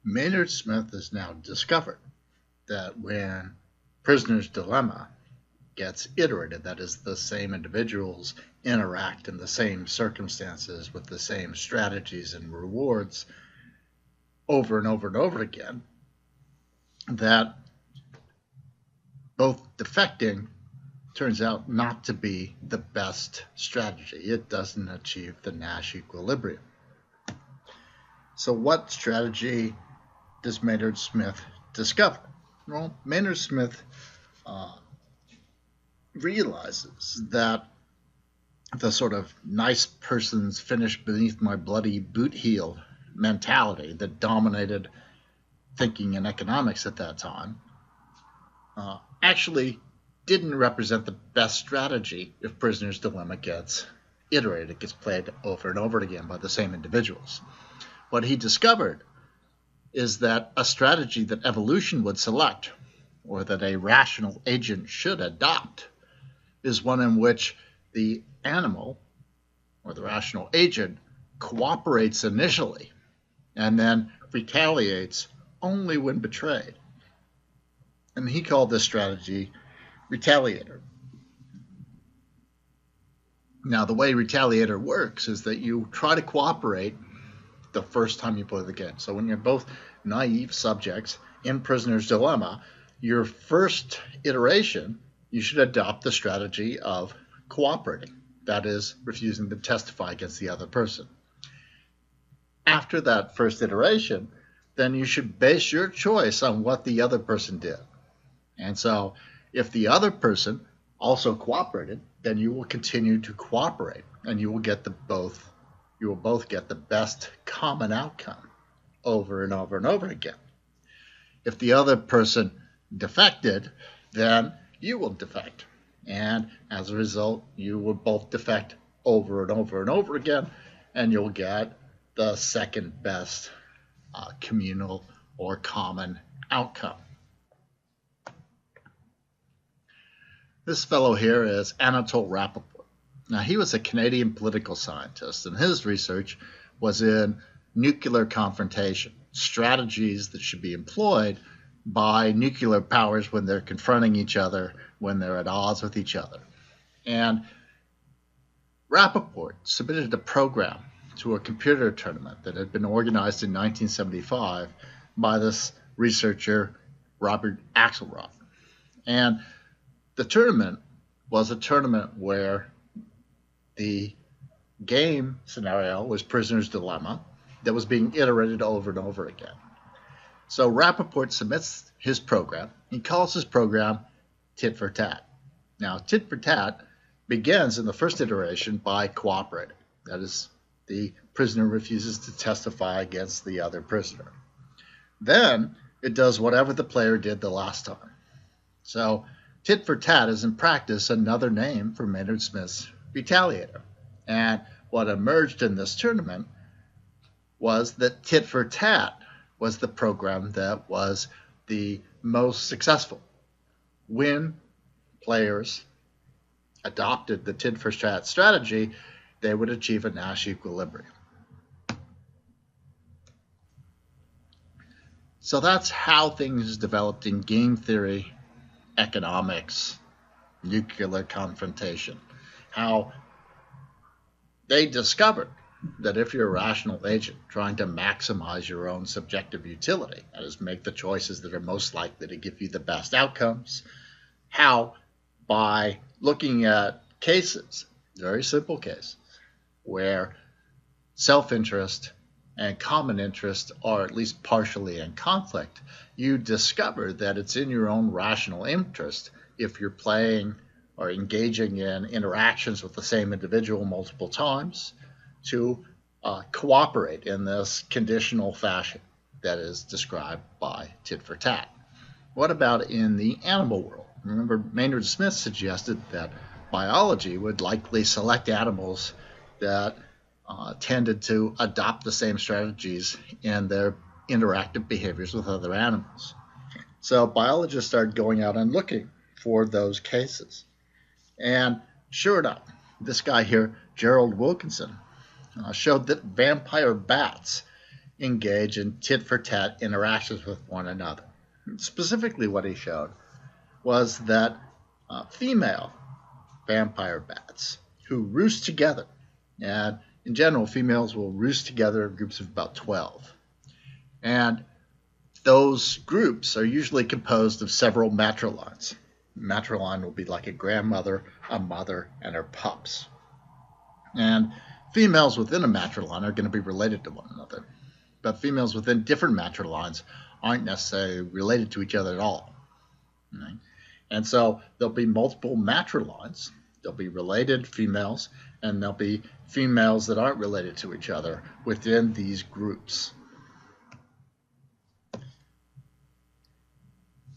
Maynard Smith has now discovered that when Prisoner's Dilemma gets iterated, that is, the same individuals interact in the same circumstances with the same strategies and rewards over and over and over again, that both defecting turns out not to be the best strategy. It doesn't achieve the Nash equilibrium. So what strategy does Maynard Smith discover? Well, Maynard Smith realizes that the sort of nice person's finish beneath my bloody boot heel mentality that dominated thinking in economics at that time actually didn't represent the best strategy if Prisoner's Dilemma gets iterated, gets played over and over again by the same individuals. What he discovered is that a strategy that evolution would select, or that a rational agent should adopt, is one in which the animal, or the rational agent, cooperates initially and then retaliates only when betrayed. And he called this strategy Retaliator. Now, the way Retaliator works is that you try to cooperate the first time you play the game. So when you're both naive subjects in Prisoner's Dilemma, your first iteration, you should adopt the strategy of cooperating. That is, refusing to testify against the other person. After that first iteration, then you should base your choice on what the other person did. And so if the other person also cooperated, then you will continue to cooperate, and you will both get the best common outcome over and over and over again. If the other person defected, then you will defect. And as a result, you will both defect over and over and over again, and you'll get the second best communal or common outcome. This fellow here is Anatole Rappaport. Now, he was a Canadian political scientist, and his research was in nuclear confrontation, strategies that should be employed by nuclear powers when they're confronting each other, when they're at odds with each other. And Rappaport submitted a program to a computer tournament that had been organized in 1975 by this researcher, Robert Axelrod. And the tournament was a tournament where the game scenario was Prisoner's Dilemma that was being iterated over and over again. So Rappaport submits his program. He calls his program Tit for Tat. Now, Tit for Tat begins in the first iteration by cooperating. That is, the prisoner refuses to testify against the other prisoner. Then it does whatever the player did the last time. So Tit for Tat is in practice another name for Maynard Smith's Retaliator. And what emerged in this tournament was that Tit for Tat was the program that was the most successful. When players adopted the Tit for Tat strategy, they would achieve a Nash equilibrium. So that's how things developed in game theory, economics, nuclear confrontation. How they discovered that if you're a rational agent trying to maximize your own subjective utility, that is, make the choices that are most likely to give you the best outcomes, how by looking at cases, very simple cases, where self-interest and common interest are at least partially in conflict, you discover that it's in your own rational interest, if you're playing or engaging in interactions with the same individual multiple times, to cooperate in this conditional fashion that is described by Tit for Tat. What about in the animal world? Remember, Maynard Smith suggested that biology would likely select animals that tended to adopt the same strategies in their interactive behaviors with other animals. So biologists started going out and looking for those cases. And sure enough, this guy here, Gerald Wilkinson, showed that vampire bats engage in tit-for-tat interactions with one another. Specifically, what he showed was that female vampire bats who roost together, and in general, females will roost together in groups of about 12. And those groups are usually composed of several matrilines. Matriline will be like a grandmother, a mother, and her pups. And females within a matriline are going to be related to one another. But females within different matrilines aren't necessarily related to each other at all. Right? And so there'll be multiple matrilines. There'll be related females, and there'll be females that aren't related to each other within these groups.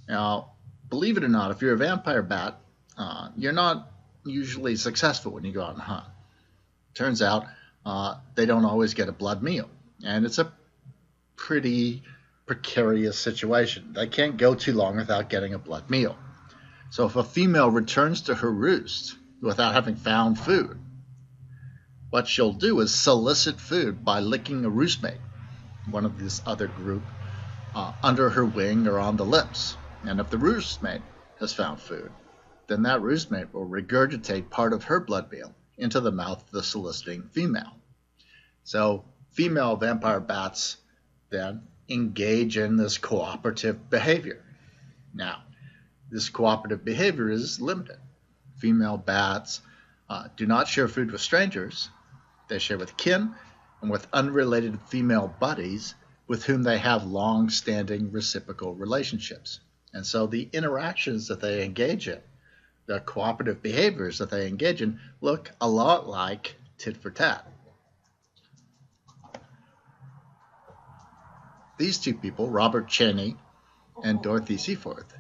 Now, believe it or not, if you're a vampire bat, you're not usually successful when you go out and hunt. Turns out they don't always get a blood meal, and it's a pretty precarious situation. They can't go too long without getting a blood meal. So if a female returns to her roost without having found food, what she'll do is solicit food by licking a roost mate, one of this other group, under her wing or on the lips. And if the roost mate has found food, then that roost mate will regurgitate part of her blood meal into the mouth of the soliciting female. So female vampire bats then engage in this cooperative behavior. Now, this cooperative behavior is limited. Female bats do not share food with strangers. They share with kin and with unrelated female buddies with whom they have long-standing reciprocal relationships. And so the interactions that they engage in, the cooperative behaviors that they engage in, look a lot like tit for tat. These two people, Robert Cheney and Dorothy Seaforth,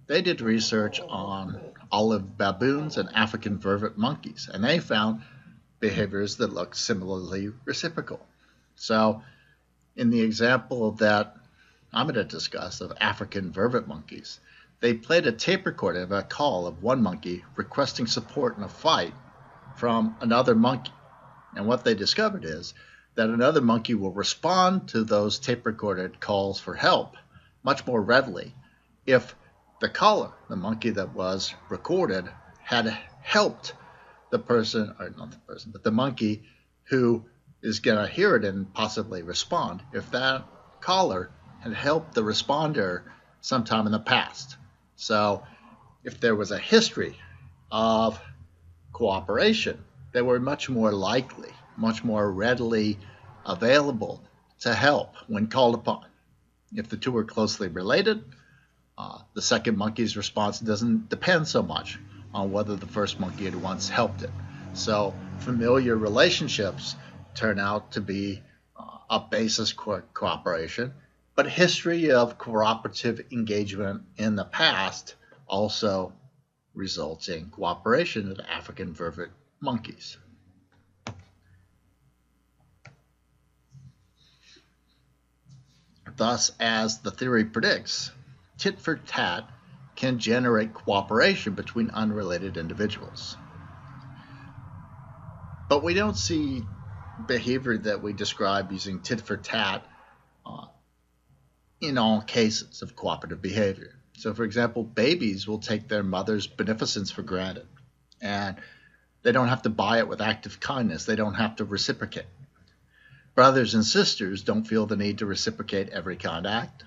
they did research on olive baboons and African vervet monkeys, and they found behaviors that looked similarly reciprocal. So in the example that I'm going to discuss of African vervet monkeys, they played a tape recording of a call of one monkey requesting support in a fight from another monkey. And what they discovered is that another monkey will respond to those tape recorded calls for help much more readily if the caller, the monkey that was recorded, had helped the person, or not the person, but the monkey who is going to hear it and possibly respond, if that caller had helped the responder sometime in the past. So if there was a history of cooperation, they were much more likely, much more readily available to help when called upon. If the two were closely related, the second monkey's response doesn't depend so much on whether the first monkey had once helped it. So familiar relationships turn out to be a basis for cooperation, but history of cooperative engagement in the past also results in cooperation of African vervet monkeys. Thus, as the theory predicts, tit for tat can generate cooperation between unrelated individuals. But we don't see behavior that we describe using tit for tat in all cases of cooperative behavior. So, for example, babies will take their mother's beneficence for granted, and they don't have to buy it with active kindness. They don't have to reciprocate. Brothers and sisters don't feel the need to reciprocate every kind act.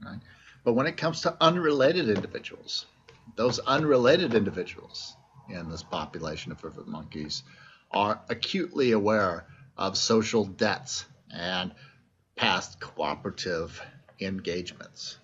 Right? But when it comes to unrelated individuals, those unrelated individuals in this population of vervet monkeys are acutely aware of social debts and past cooperative engagements.